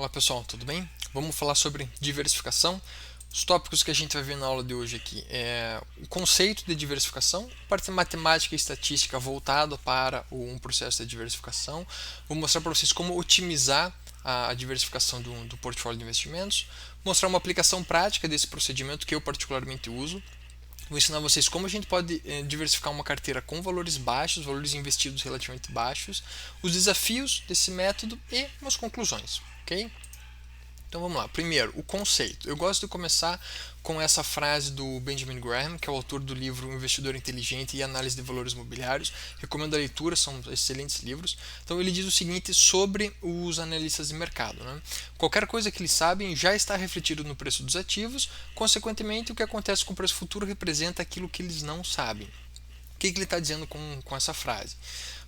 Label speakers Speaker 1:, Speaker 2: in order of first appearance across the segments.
Speaker 1: Olá pessoal, tudo bem? Vamos falar sobre diversificação. Os tópicos que a gente vai ver na aula de hoje aqui é o conceito de diversificação, parte matemática e estatística voltada para um processo de diversificação. Vou mostrar para vocês como otimizar a diversificação do portfólio de investimentos, mostrar uma aplicação prática desse procedimento que eu particularmente uso. Vou ensinar vocês como a gente pode diversificar uma carteira com valores baixos, valores investidos relativamente baixos, os desafios desse método e umas conclusões, ok? Então vamos lá. Primeiro, o conceito. Eu gosto de começar com essa frase do Benjamin Graham, que é o autor do livro O Investidor Inteligente e Análise de Valores Imobiliários. Recomendo a leitura, são excelentes livros. Então ele diz o seguinte sobre os analistas de mercado, né? Qualquer coisa que eles sabem já está refletido no preço dos ativos, consequentemente o que acontece com o preço futuro representa aquilo que eles não sabem. O que ele está dizendo com essa frase?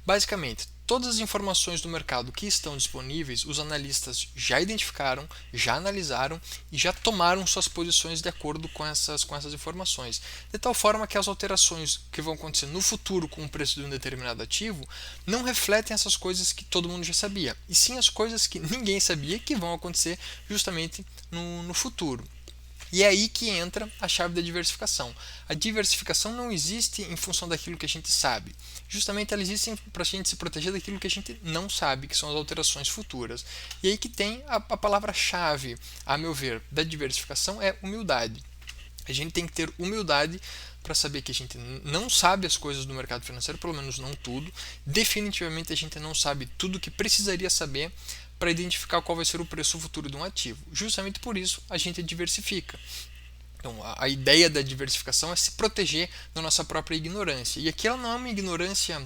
Speaker 1: Basicamente, todas as informações do mercado que estão disponíveis, os analistas já identificaram, já analisaram e já tomaram suas posições de acordo com essas informações. De tal forma que as alterações que vão acontecer no futuro com o preço de um determinado ativo não refletem essas coisas que todo mundo já sabia, e sim as coisas que ninguém sabia que vão acontecer justamente no futuro. E é aí que entra a chave da diversificação. A diversificação não existe em função daquilo que a gente sabe. Justamente ela existe para a gente se proteger daquilo que a gente não sabe, que são as alterações futuras. E aí que tem a palavra-chave, a meu ver, da diversificação é humildade. A gente tem que ter humildade para saber que a gente não sabe as coisas do mercado financeiro, pelo menos não tudo. Definitivamente a gente não sabe tudo o que precisaria saber para identificar qual vai ser o preço futuro de um ativo. Justamente por isso a gente diversifica. Então, a ideia da diversificação é se proteger da nossa própria ignorância. E aqui ela não é uma ignorância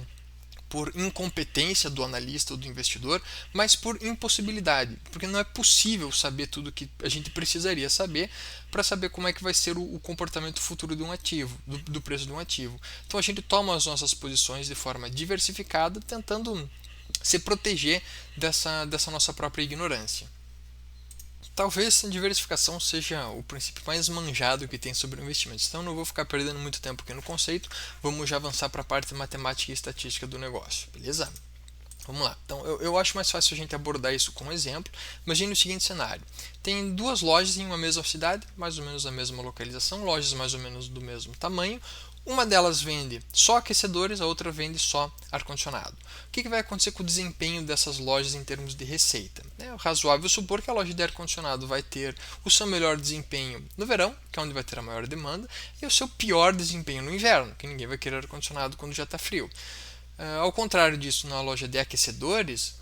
Speaker 1: por incompetência do analista ou do investidor, mas por impossibilidade, porque não é possível saber tudo que a gente precisaria saber para saber como é que vai ser o comportamento futuro de um ativo, do preço de um ativo. Então a gente toma as nossas posições de forma diversificada, tentando se proteger dessa nossa própria ignorância. Talvez a diversificação seja o princípio mais manjado que tem sobre investimentos, então não vou ficar perdendo muito tempo aqui no conceito, vamos já avançar para a parte matemática e estatística do negócio, beleza? Vamos lá, então eu acho mais fácil a gente abordar isso com um exemplo. Imagine o seguinte cenário: tem duas lojas em uma mesma cidade, mais ou menos a mesma localização, lojas mais ou menos do mesmo tamanho. Uma delas vende só aquecedores, a outra vende só ar-condicionado. O que vai acontecer com o desempenho dessas lojas em termos de receita? É razoável supor que a loja de ar-condicionado vai ter o seu melhor desempenho no verão, que é onde vai ter a maior demanda, e o seu pior desempenho no inverno, que ninguém vai querer ar-condicionado quando já está frio. Ao contrário disso, na loja de aquecedores,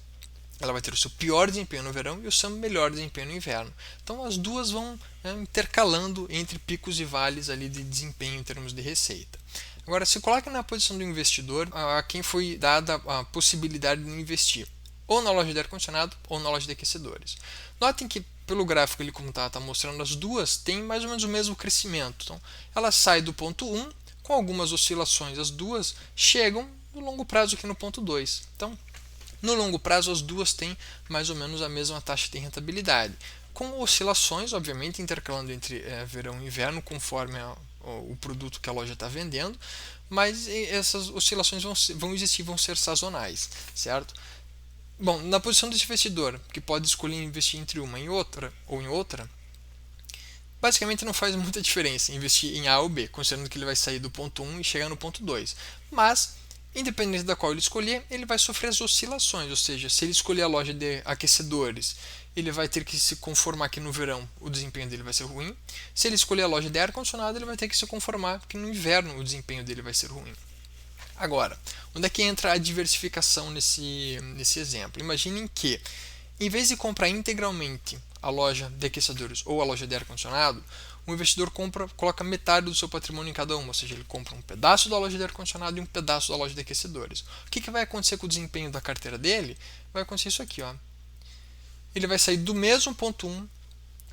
Speaker 1: ela vai ter o seu pior desempenho no verão e o seu melhor desempenho no inverno. Então as duas vão intercalando entre picos e vales ali de desempenho em termos de receita. Agora, se coloque na posição do investidor a quem foi dada a possibilidade de investir ou na loja de ar-condicionado ou na loja de aquecedores. Notem que pelo gráfico ele como está mostrando, as duas têm mais ou menos o mesmo crescimento. Então, ela sai do ponto 1 com algumas oscilações. As duas chegam no longo prazo aqui no ponto 2. Então, no longo prazo, as duas têm mais ou menos a mesma taxa de rentabilidade, com oscilações, obviamente, intercalando entre verão e inverno, conforme o produto que a loja está vendendo, mas essas oscilações vão existir, vão ser sazonais, certo? Bom, na posição desse investidor, que pode escolher investir entre uma e outra, ou em outra, basicamente não faz muita diferença investir em A ou B, considerando que ele vai sair do ponto 1 e chegar no ponto 2. Mas, independente da qual ele escolher, ele vai sofrer as oscilações, ou seja, se ele escolher a loja de aquecedores, ele vai ter que se conformar que no verão o desempenho dele vai ser ruim. Se ele escolher a loja de ar-condicionado, ele vai ter que se conformar que no inverno o desempenho dele vai ser ruim. Agora, onde é que entra a diversificação nesse exemplo? Imaginem que, em vez de comprar integralmente a loja de aquecedores ou a loja de ar-condicionado, o investidor coloca metade do seu patrimônio em cada uma, ou seja, ele compra um pedaço da loja de ar-condicionado e um pedaço da loja de aquecedores. O que vai acontecer com o desempenho da carteira dele? Vai acontecer isso aqui, ó. Ele vai sair do mesmo ponto 1,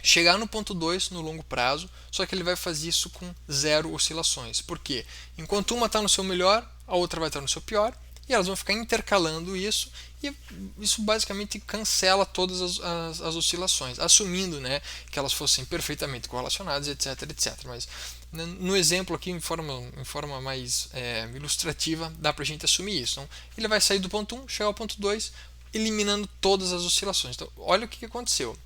Speaker 1: chegar no ponto 2 no longo prazo, só que ele vai fazer isso com zero oscilações. Por quê? Enquanto uma está no seu melhor, a outra vai estar no seu pior, e elas vão ficar intercalando isso, e isso basicamente cancela todas as oscilações, assumindo, né, que elas fossem perfeitamente correlacionadas, etc, etc. Mas no exemplo aqui, em forma mais ilustrativa, dá para a gente assumir isso. Então, ele vai sair do ponto 1, chegar ao ponto 2, eliminando todas as oscilações. Então, olha o que aconteceu.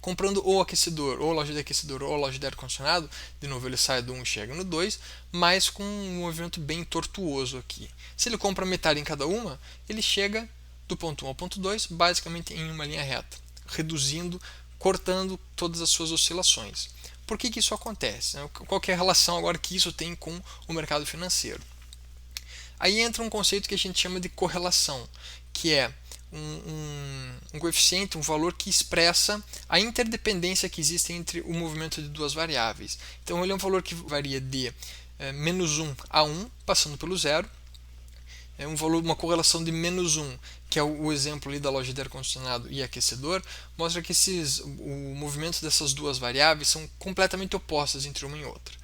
Speaker 1: Comprando ou aquecedor, ou loja de aquecedor, ou loja de ar-condicionado, de novo ele sai do 1 e chega no 2, mas com um movimento bem tortuoso aqui. Se ele compra metade em cada uma, ele chega do ponto 1 ao ponto 2, basicamente em uma linha reta, reduzindo, cortando todas as suas oscilações. Por que isso acontece? Qual é a relação agora que isso tem com o mercado financeiro? Aí entra um conceito que a gente chama de correlação, que é um coeficiente, um valor que expressa a interdependência que existe entre o movimento de duas variáveis. Então ele é um valor que varia de menos 1 a 1, passando pelo zero. É um valor, uma correlação de menos 1, que é o exemplo ali da loja de ar-condicionado e aquecedor, mostra que o movimento dessas duas variáveis são completamente opostas entre uma e outra.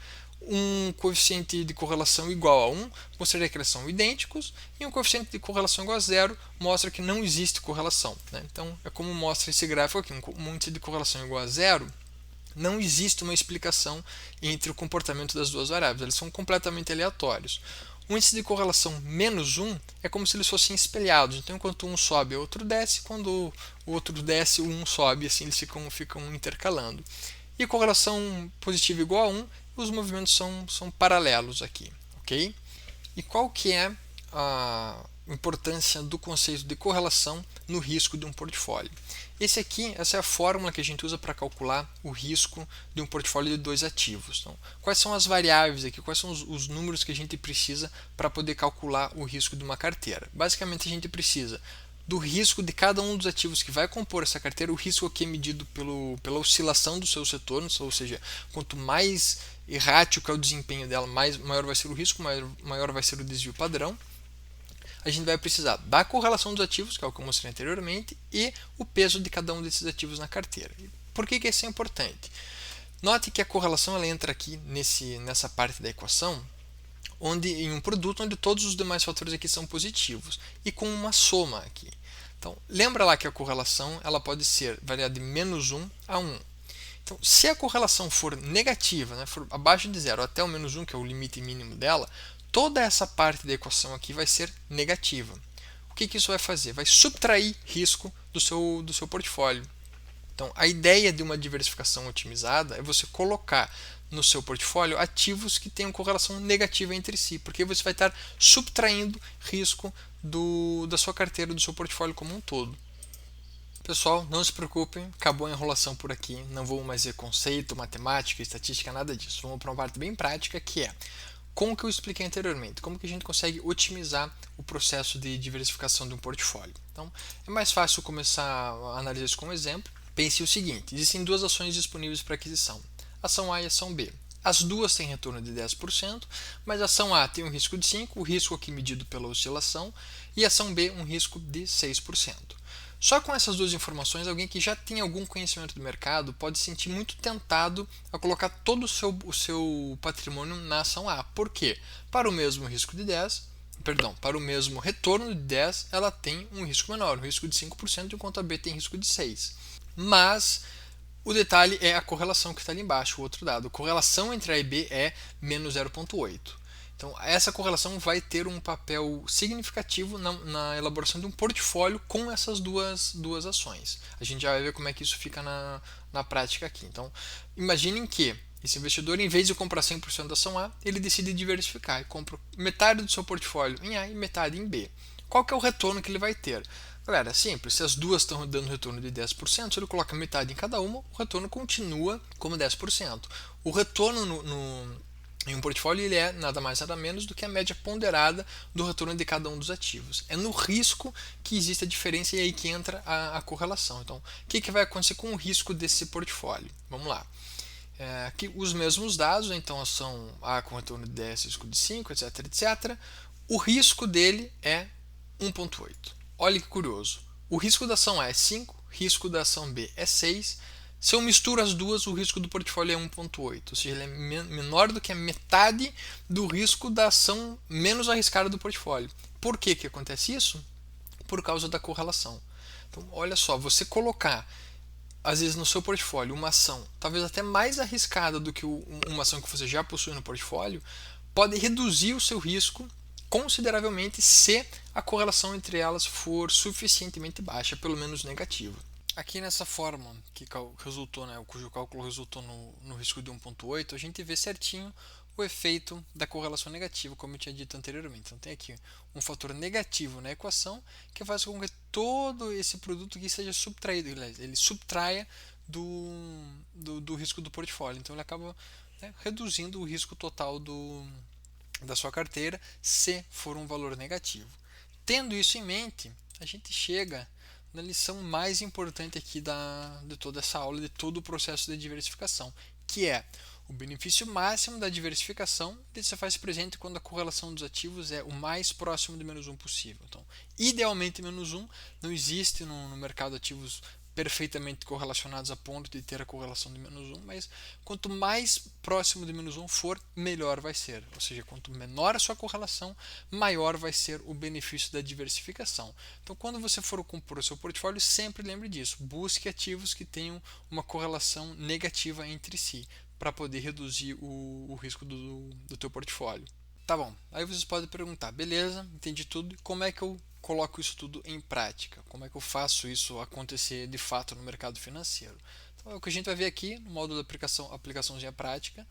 Speaker 1: Um coeficiente de correlação igual a 1 mostraria que eles são idênticos, e um coeficiente de correlação igual a 0 mostra que não existe correlação. Né? Então, é como mostra esse gráfico aqui, um índice de correlação igual a 0, não existe uma explicação entre o comportamento das duas variáveis, eles são completamente aleatórios. O índice de correlação menos 1 é como se eles fossem espelhados, então enquanto um sobe, o outro desce, quando o outro desce, o um sobe, assim eles ficam intercalando. E correlação positiva igual a 1, os movimentos são paralelos aqui, ok? E qual que é a importância do conceito de correlação no risco de um portfólio? Essa é a fórmula que a gente usa para calcular o risco de um portfólio de dois ativos. Então, quais são as variáveis aqui, quais são os números que a gente precisa para poder calcular o risco de uma carteira? Basicamente, a gente precisa do risco de cada um dos ativos que vai compor essa carteira, o risco aqui é medido pela oscilação dos seus retornos, ou seja, quanto mais errático é o desempenho dela, maior vai ser o risco, maior vai ser o desvio padrão. A gente vai precisar da correlação dos ativos, que é o que eu mostrei anteriormente, e o peso de cada um desses ativos na carteira. Por que isso é importante? Note que a correlação ela entra aqui nessa parte da equação, em um produto onde todos os demais fatores aqui são positivos, e com uma soma aqui. Então, lembra lá que a correlação ela pode variar de menos 1 a 1. Então, se a correlação for negativa, né, for abaixo de zero até o menos 1, que é o limite mínimo dela, toda essa parte da equação aqui vai ser negativa. O que isso vai fazer? Vai subtrair risco do seu portfólio. Então, a ideia de uma diversificação otimizada é você colocar no seu portfólio ativos que tenham correlação negativa entre si, porque você vai estar subtraindo risco da sua carteira, do seu portfólio como um todo. Pessoal, não se preocupem, acabou a enrolação por aqui, não vou mais ver conceito, matemática, estatística, nada disso. Vamos para uma parte bem prática que é como que eu expliquei anteriormente, como que a gente consegue otimizar o processo de diversificação de um portfólio. Então, é mais fácil começar a analisar isso com um exemplo. Pense o seguinte, existem duas ações disponíveis para aquisição, ação A e ação B. As duas têm retorno de 10%, mas a ação A tem um risco de 5%, o risco aqui medido pela oscilação, e a ação B um risco de 6%. Só com essas duas informações, alguém que já tem algum conhecimento do mercado pode se sentir muito tentado a colocar todo o seu patrimônio na ação A. Por quê? Para o mesmo risco de 10, para o mesmo retorno de 10, ela tem um risco menor, um risco de 5%, enquanto a B tem risco de 6%. Mas o detalhe é a correlação que está ali embaixo, o outro dado. A correlação entre A e B é menos 0,8. Então, essa correlação vai ter um papel significativo na elaboração de um portfólio com essas duas ações. A gente já vai ver como é que isso fica na prática aqui. Então, imaginem que esse investidor, em vez de comprar 100% da ação A, ele decide diversificar e compra metade do seu portfólio em A e metade em B. Qual que é o retorno que ele vai ter? Galera, é simples. Se as duas estão dando retorno de 10%, se ele coloca metade em cada uma, o retorno continua como 10%. O retorno em um portfólio ele é nada mais nada menos do que a média ponderada do retorno de cada um dos ativos. É no risco que existe a diferença e é aí que entra a correlação. Então, o que vai acontecer com o risco desse portfólio? Vamos lá. Aqui os mesmos dados, então ação A com retorno de 10, risco de 5, etc, etc. O risco dele é 1,8. Olha que curioso. O risco da ação A é 5, risco da ação B é 6. Se eu misturo as duas, o risco do portfólio é 1,8, ou seja, ele é menor do que a metade do risco da ação menos arriscada do portfólio. Por que acontece isso? Por causa da correlação. Então, olha só, você colocar, às vezes, no seu portfólio uma ação, talvez até mais arriscada do que uma ação que você já possui no portfólio, pode reduzir o seu risco consideravelmente se a correlação entre elas for suficientemente baixa, pelo menos negativa. Aqui nessa forma que resultou, né, cujo cálculo resultou no risco de 1,8, a gente vê certinho o efeito da correlação negativa, como eu tinha dito anteriormente. Então tem aqui um fator negativo na equação que faz com que todo esse produto aqui seja subtraído, ele subtraia do risco do portfólio. Então ele acaba, né, reduzindo o risco total da sua carteira se for um valor negativo. Tendo isso em mente, a gente chega na lição mais importante aqui de toda essa aula, de todo o processo de diversificação, que é o benefício máximo da diversificação ele se faz presente quando a correlação dos ativos é o mais próximo de menos 1 possível. Então, idealmente menos 1, não existe no mercado de ativos perfeitamente correlacionados a ponto de ter a correlação de menos 1, mas quanto mais próximo de menos 1 for, melhor vai ser. Ou seja, quanto menor a sua correlação, maior vai ser o benefício da diversificação. Então, quando você for compor o seu portfólio, sempre lembre disso. Busque ativos que tenham uma correlação negativa entre si, para poder reduzir o risco do teu portfólio. Tá bom, aí vocês podem perguntar, beleza, entendi tudo, como é que eu coloco isso tudo em prática? Como é que eu faço isso acontecer de fato no mercado financeiro? Então, é o que a gente vai ver aqui no módulo da aplicaçãozinha prática.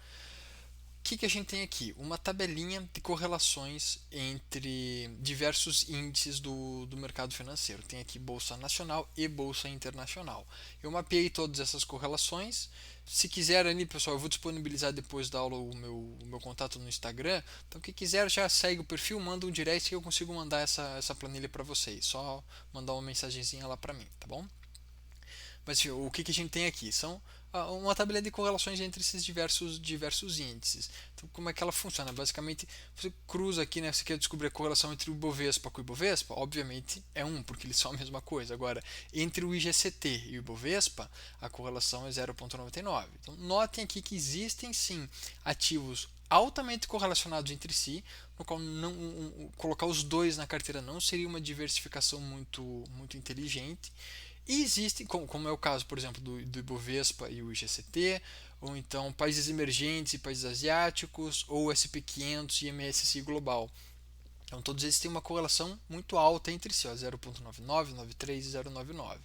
Speaker 1: O que a gente tem aqui? Uma tabelinha de correlações entre diversos índices do mercado financeiro. Tem aqui Bolsa Nacional e Bolsa Internacional. Eu mapeei todas essas correlações. Se quiser ali, pessoal, eu vou disponibilizar depois da aula o meu contato no Instagram. Então, quem quiser já segue o perfil, manda um direct que eu consigo mandar essa planilha para vocês. Só mandar uma mensagenzinha lá para mim, tá bom? Mas enfim, o que a gente tem aqui? São uma tabela de correlações entre esses diversos índices. Então, como é que ela funciona? Basicamente, você cruza aqui, né, você quer descobrir a correlação entre o Ibovespa com o Ibovespa, obviamente é 1, porque eles são a mesma coisa. Agora, entre o IGCT e o Ibovespa, a correlação é 0,99. Então, notem aqui que existem sim ativos altamente correlacionados entre si, no qual colocar os dois na carteira não seria uma diversificação muito inteligente. E existe, como é o caso, por exemplo, do Ibovespa e o IGCT, ou então países emergentes e países asiáticos, ou SP500 e MSCI Global. Então todos eles têm uma correlação muito alta entre si, 0,99, 93 e 0,99.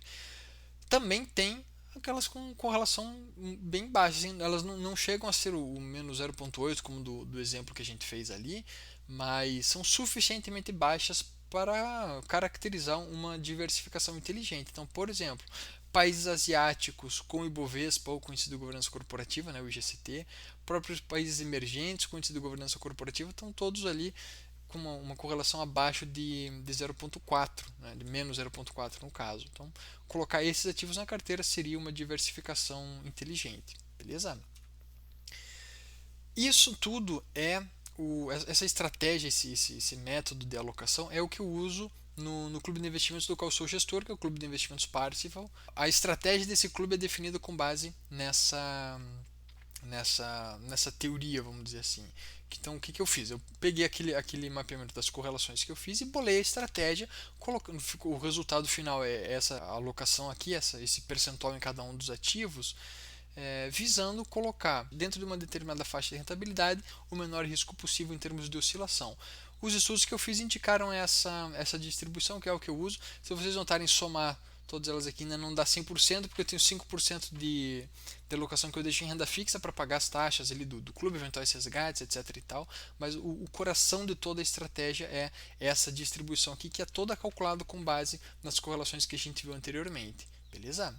Speaker 1: Também tem aquelas com correlação bem baixa, assim, elas não chegam a ser o menos 0,8 como do exemplo que a gente fez ali, mas são suficientemente baixas para caracterizar uma diversificação inteligente. Então, por exemplo, países asiáticos com Ibovespa ou com índice de governança corporativa, né, o IGCT, próprios países emergentes com índice de governança corporativa, estão todos ali com uma correlação abaixo de 0,4, né, de menos 0,4 no caso. Então, colocar esses ativos na carteira seria uma diversificação inteligente, beleza? Isso tudo essa estratégia, esse método de alocação é o que eu uso no clube de investimentos do qual eu sou gestor, que é o Clube de Investimentos Parzival. A estratégia desse clube é definida com base nessa teoria, vamos dizer assim. Então, o que eu fiz? Eu peguei aquele mapeamento das correlações que eu fiz e bolei a estratégia, colocando, o resultado final é essa alocação aqui, esse percentual em cada um dos ativos, visando colocar dentro de uma determinada faixa de rentabilidade o menor risco possível em termos de oscilação. Os estudos que eu fiz indicaram essa distribuição, que é o que eu uso. Se vocês notarem, somar todas elas aqui ainda não dá 100%, porque eu tenho 5% de alocação que eu deixo em renda fixa para pagar as taxas ali do clube, eventuais resgates, etc. e tal. Mas o coração de toda a estratégia é essa distribuição aqui, que é toda calculada com base nas correlações que a gente viu anteriormente. Beleza?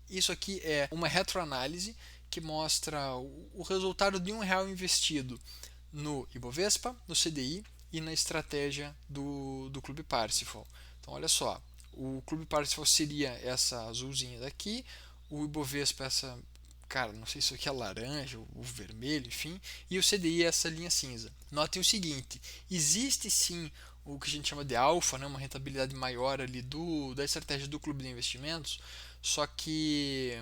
Speaker 1: Isso aqui é uma retroanálise que mostra o resultado de R$ 1 investido no Ibovespa, no CDI e na estratégia do Clube Parsifal. Então, olha só, o Clube Parsifal seria essa azulzinha daqui, o Ibovespa essa, cara, não sei se isso aqui é laranja ou vermelho, enfim, e o CDI é essa linha cinza. Notem o seguinte, existe sim o que a gente chama de alfa, né, uma rentabilidade maior ali da estratégia do Clube de Investimentos, só que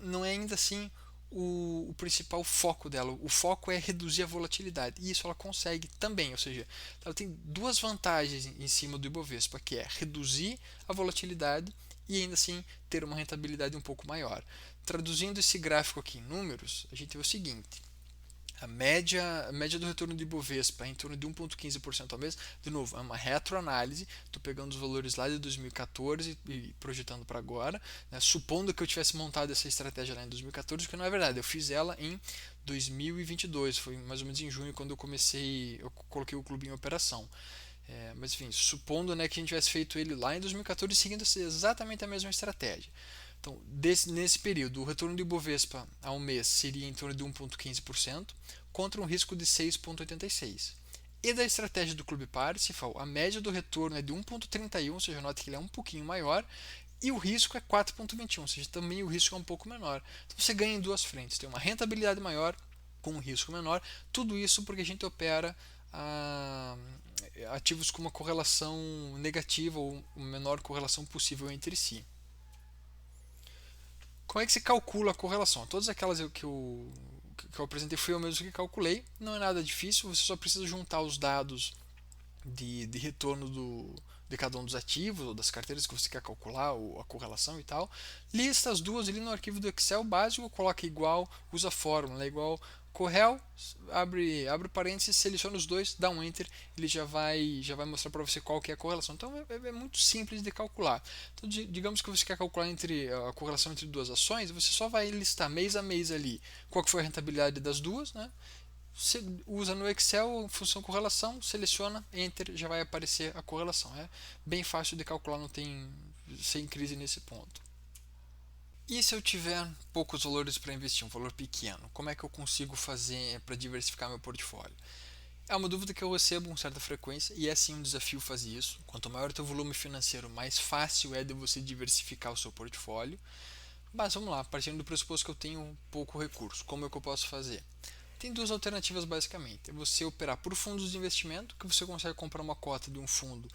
Speaker 1: não é ainda assim o principal foco dela. O foco é reduzir a volatilidade. E isso ela consegue também. Ou seja, ela tem duas vantagens em cima do Ibovespa, que é reduzir a volatilidade e ainda assim ter uma rentabilidade um pouco maior. Traduzindo esse gráfico aqui em números, a gente vê o seguinte. A média do retorno de Ibovespa é em torno de 1,15% ao mês. De novo, é uma retroanálise. Estou pegando os valores lá de 2014 e projetando para agora, né? Supondo que eu tivesse montado essa estratégia lá em 2014, que não é verdade. Eu fiz ela em 2022. Foi mais ou menos em junho quando eu coloquei o clube em operação. Mas enfim, supondo, né, que a gente tivesse feito ele lá em 2014 seguindo exatamente a mesma estratégia. Então, nesse período, o retorno do Ibovespa ao mês seria em torno de 1,15%, contra um risco de 6,86%. E da estratégia do Clube Parsifal, a média do retorno é de 1,31%, ou seja, note que ele é um pouquinho maior, e o risco é 4,21%, ou seja, também o risco é um pouco menor. Então você ganha em duas frentes, tem uma rentabilidade maior com um risco menor, tudo isso porque a gente opera ah, ativos com uma correlação negativa ou menor correlação possível entre si. Como é que se calcula a correlação? Todas aquelas que eu apresentei fui eu mesmo que calculei. Não é nada difícil, você só precisa juntar os dados de retorno de cada um dos ativos ou das carteiras que você quer calcular, ou a correlação e tal. Lista as duas ali no arquivo do Excel básico, coloca igual, usa a fórmula, igual Correl, abre parênteses, seleciona os dois, dá um Enter, ele já vai mostrar para você qual que é a correlação. Então é muito simples de calcular. Então, digamos que você quer calcular a correlação entre duas ações, você só vai listar mês a mês ali qual que foi a rentabilidade das duas, né? Você usa no Excel função correlação, seleciona, Enter, já vai aparecer a correlação. É bem fácil de calcular, não tem sem crise nesse ponto. E se eu tiver poucos valores para investir, um valor pequeno, como é que eu consigo fazer para diversificar meu portfólio? É uma dúvida que eu recebo com certa frequência e é sim um desafio fazer isso. Quanto maior o teu volume financeiro, mais fácil é de você diversificar o seu portfólio. Mas vamos lá, partindo do pressuposto que eu tenho pouco recurso, como é que eu posso fazer? Tem duas alternativas basicamente. É você operar por fundos de investimento, que você consegue comprar uma cota de um fundo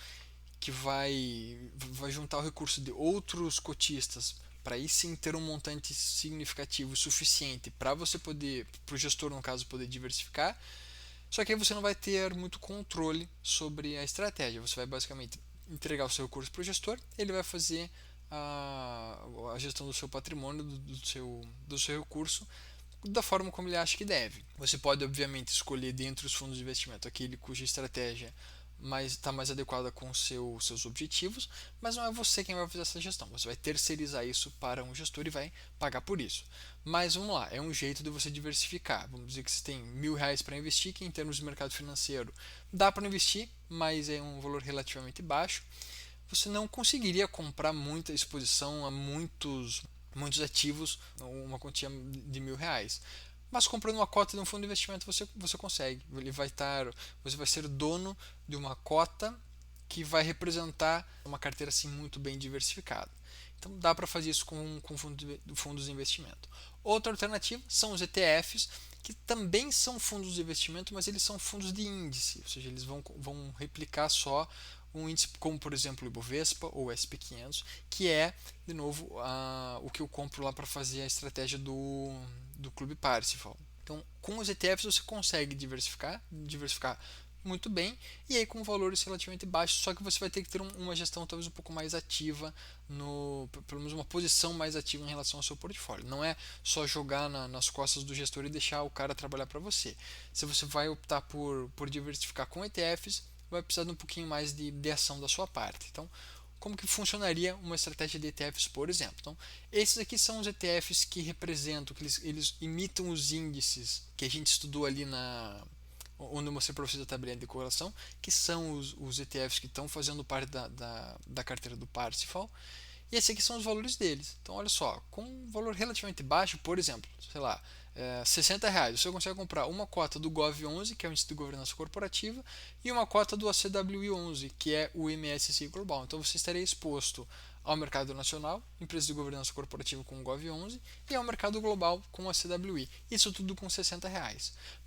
Speaker 1: que vai juntar o recurso de outros cotistas para aí sim ter um montante significativo suficiente para você poder, para o gestor no caso, poder diversificar. Só que aí você não vai ter muito controle sobre a estratégia. Você vai basicamente entregar o seu recurso para o gestor, ele vai fazer a gestão do seu patrimônio, do seu recurso, da forma como ele acha que deve. Você pode, obviamente, escolher dentre os fundos de investimento aquele cuja estratégia está mais adequada com seus objetivos, mas não é você quem vai fazer essa gestão. Você vai terceirizar isso para um gestor e vai pagar por isso. Mas vamos lá, é um jeito de você diversificar. Vamos dizer que você tem R$ 1.000 para investir, que em termos de mercado financeiro dá para investir, mas é um valor relativamente baixo. Você não conseguiria comprar muita exposição a muitos ativos, uma quantia de R$ 1.000. Mas comprando uma cota de um fundo de investimento você consegue. Você vai ser dono de uma cota que vai representar uma carteira assim muito bem diversificada. Então dá para fazer isso com fundos de investimento. Outra alternativa são os ETFs, que também são fundos de investimento, mas eles são fundos de índice, ou seja, eles vão replicar só um índice como, por exemplo, o Ibovespa ou o SP500, que é, de novo, o que eu compro lá para fazer a estratégia do Clube Parsifal. Então, com os ETFs você consegue diversificar muito bem, e aí com valores relativamente baixos, só que você vai ter que ter uma gestão talvez um pouco mais ativa, pelo menos uma posição mais ativa em relação ao seu portfólio. Não é só jogar nas costas do gestor e deixar o cara trabalhar para você. Se você vai optar por diversificar com ETFs, vai precisar de um pouquinho mais de ação da sua parte. Então, como que funcionaria uma estratégia de ETFs, por exemplo? Então, esses aqui são os ETFs que representam, que eles imitam os índices que a gente estudou ali onde eu mostrei para vocês a tabelinha de correlação, que são os ETFs que estão fazendo parte da carteira do Parsifal. E esses aqui são os valores deles. Então, olha só, com um valor relativamente baixo, por exemplo, sei lá, R$ 60, você consegue comprar uma cota do Gov11, que é o Índice de Governança Corporativa, e uma cota do ACWI11, que é o MSCI Global. Então, você estaria exposto ao mercado nacional, empresas de governança corporativa com o Gov11, e ao mercado global com o ACWI. Isso tudo com R$ 60.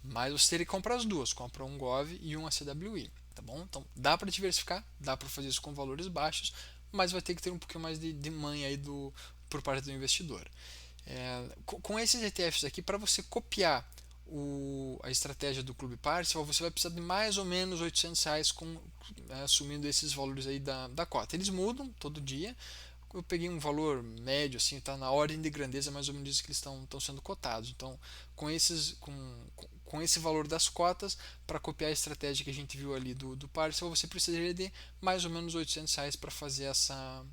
Speaker 1: Mas você teria que comprar as duas, compra um Gov e um ACWI. Tá bom? Então, dá para diversificar, dá para fazer isso com valores baixos, mas vai ter que ter um pouquinho mais de manha aí por parte do investidor. Com esses ETFs aqui, para você copiar a estratégia do Clube Parcial, você vai precisar de mais ou menos R$ 800 assumindo esses valores aí da cota. Eles mudam todo dia. Eu peguei um valor médio, assim, tá na ordem de grandeza mais ou menos isso que eles estão sendo cotados. Então, com esse valor das cotas, para copiar a estratégia que a gente viu ali do Parcel, você precisaria de mais ou menos R$ 800 para fazer essa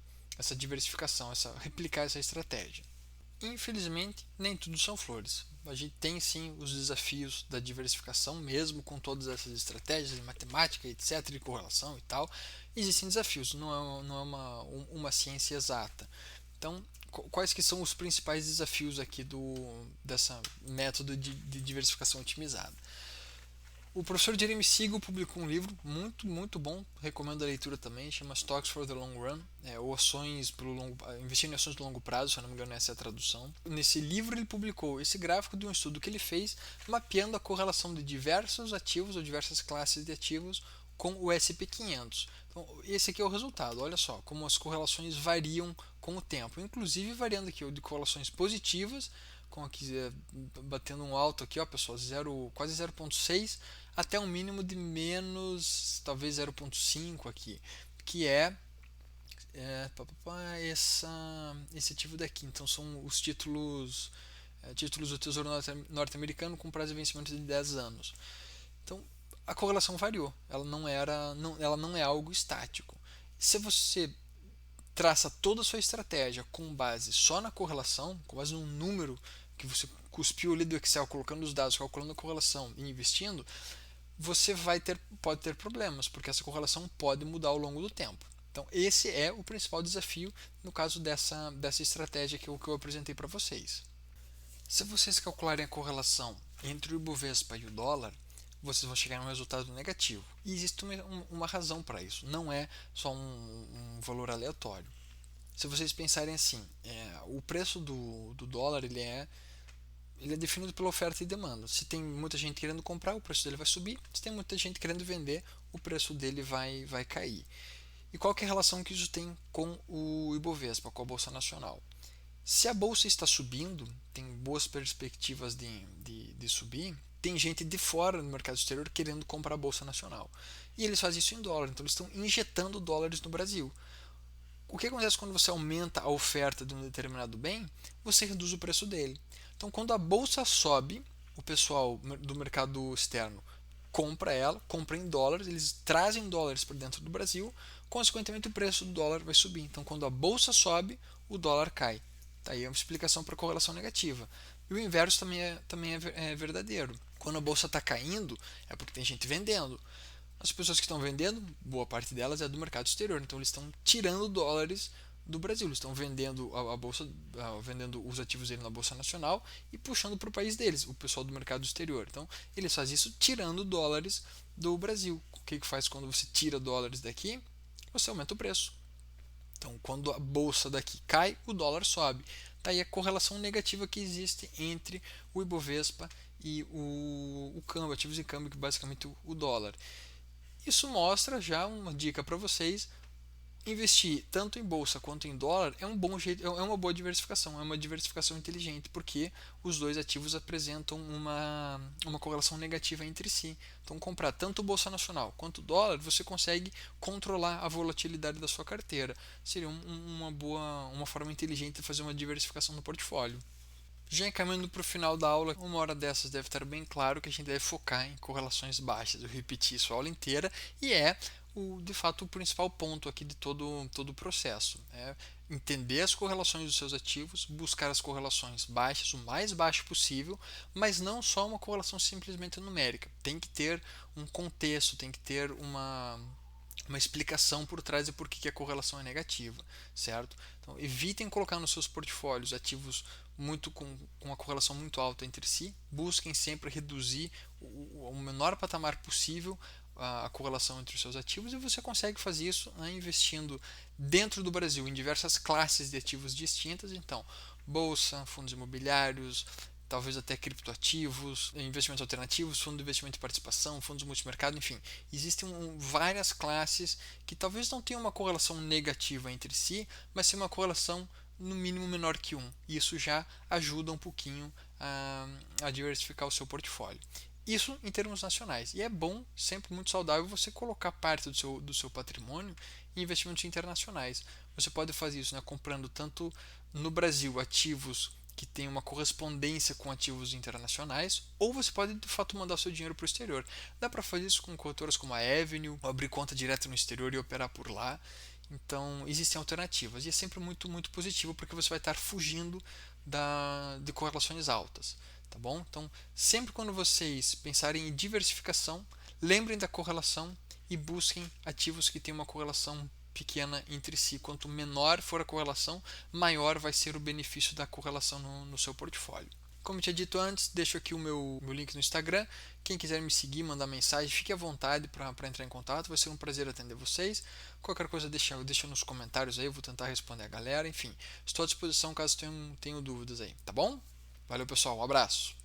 Speaker 1: diversificação, replicar essa estratégia. Infelizmente, nem tudo são flores. A gente tem sim os desafios da diversificação, mesmo com todas essas estratégias de matemática, etc., de correlação e tal. Existem desafios, não é uma ciência exata. Então, quais que são os principais desafios aqui dessa método de diversificação otimizada? O professor Jeremy Siegel publicou um livro muito bom, recomendo a leitura também, chama Stocks for the Long Run, ou investindo em ações de longo prazo, se eu não me engano essa é a tradução. Nesse livro ele publicou esse gráfico de um estudo que ele fez, mapeando a correlação de diversos ativos ou diversas classes de ativos com o S&P 500. Então, esse aqui é o resultado, olha só, como as correlações variam com o tempo, inclusive variando aqui de correlações positivas, com aqui batendo um alto aqui, ó, pessoal, quase 0,6 até um mínimo de menos, talvez 0,5 aqui, que esse ativo daqui. Então são os títulos do Tesouro norte-americano com prazo de vencimento de 10 anos. Então a correlação variou, ela não é algo estático. Se você traça toda a sua estratégia com base só na correlação, com base num número que você cuspiu ali do Excel, colocando os dados, calculando a correlação e investindo, você pode ter problemas, porque essa correlação pode mudar ao longo do tempo. Então esse é o principal desafio no caso dessa estratégia que eu apresentei para vocês. Se vocês calcularem a correlação entre o Ibovespa e o dólar, vocês vão chegar a um resultado negativo. E existe uma razão para isso, não é só um valor aleatório. Se vocês pensarem assim, o preço do dólar ele é definido pela oferta e demanda. Se tem muita gente querendo comprar, o preço dele vai subir. Se tem muita gente querendo vender, o preço dele vai cair. E qual que é a relação que isso tem com o Ibovespa, com a Bolsa Nacional? Se a bolsa está subindo, tem boas perspectivas de subir, tem gente de fora no mercado exterior querendo comprar a Bolsa Nacional. E eles fazem isso em dólar, então eles estão injetando dólares no Brasil. O que acontece quando você aumenta a oferta de um determinado bem? Você reduz o preço dele. Então, quando a bolsa sobe, o pessoal do mercado externo compra em dólares, eles trazem dólares para dentro do Brasil, consequentemente o preço do dólar vai subir. Então, quando a bolsa sobe, o dólar cai. Tá aí uma explicação para a correlação negativa. E o inverso também é verdadeiro. Quando a bolsa está caindo, é porque tem gente vendendo. As pessoas que estão vendendo, boa parte delas é do mercado exterior, então eles estão tirando dólares do Brasil, eles estão vendendo a bolsa, vendendo os ativos dele na Bolsa Nacional e puxando para o país deles, o pessoal do mercado exterior. Então eles fazem isso tirando dólares do Brasil. O que faz quando você tira dólares daqui? Você aumenta o preço. Então quando a bolsa daqui cai, o dólar sobe. Tá aí a correlação negativa que existe entre o Ibovespa e o câmbio, ativos em câmbio, que é basicamente o dólar. Isso mostra já uma dica para vocês. Investir tanto em bolsa quanto em dólar é um bom jeito, é uma boa diversificação, é uma diversificação inteligente, porque os dois ativos apresentam uma correlação negativa entre si. Então, comprar tanto bolsa nacional quanto dólar, você consegue controlar a volatilidade da sua carteira. Seria uma forma inteligente de fazer uma diversificação no portfólio. Já encaminhando para o final da aula, uma hora dessas deve estar bem claro que a gente deve focar em correlações baixas. Eu repeti isso a aula inteira e de fato o principal ponto aqui de todo o processo. É entender as correlações dos seus ativos, buscar as correlações baixas, o mais baixo possível, mas não só uma correlação simplesmente numérica. Tem que ter um contexto, tem que ter uma explicação por trás de por que a correlação é negativa, certo? Então, evitem colocar nos seus portfólios ativos com uma correlação muito alta entre si, busquem sempre reduzir o menor patamar possível a correlação entre os seus ativos, e você consegue fazer isso investindo dentro do Brasil em diversas classes de ativos distintas. Então, bolsa, fundos imobiliários, talvez até criptoativos, investimentos alternativos, fundo de investimento de participação, fundos multimercado, enfim. Existem várias classes que talvez não tenham uma correlação negativa entre si, mas sim uma correlação no mínimo menor que 1. Isso já ajuda um pouquinho a diversificar o seu portfólio. Isso em termos nacionais. E é bom, sempre muito saudável, você colocar parte do seu patrimônio em investimentos internacionais. Você pode fazer isso comprando tanto no Brasil ativos que tem uma correspondência com ativos internacionais, ou você pode de fato mandar seu dinheiro para o exterior. Dá para fazer isso com corretoras como a Avenue, ou abrir conta direto no exterior e operar por lá. Então, existem alternativas e é sempre muito positivo porque você vai estar fugindo de correlações altas, tá bom? Então, sempre quando vocês pensarem em diversificação, lembrem da correlação e busquem ativos que têm uma correlação pequena entre si. Quanto menor for a correlação, maior vai ser o benefício da correlação no seu portfólio. Como eu tinha dito antes, deixo aqui o meu link no Instagram. Quem quiser me seguir, mandar mensagem, fique à vontade para entrar em contato. Vai ser um prazer atender vocês. Qualquer coisa deixa nos comentários aí, eu vou tentar responder a galera. Enfim, estou à disposição caso tenham dúvidas aí, tá bom? Valeu, pessoal. Um abraço.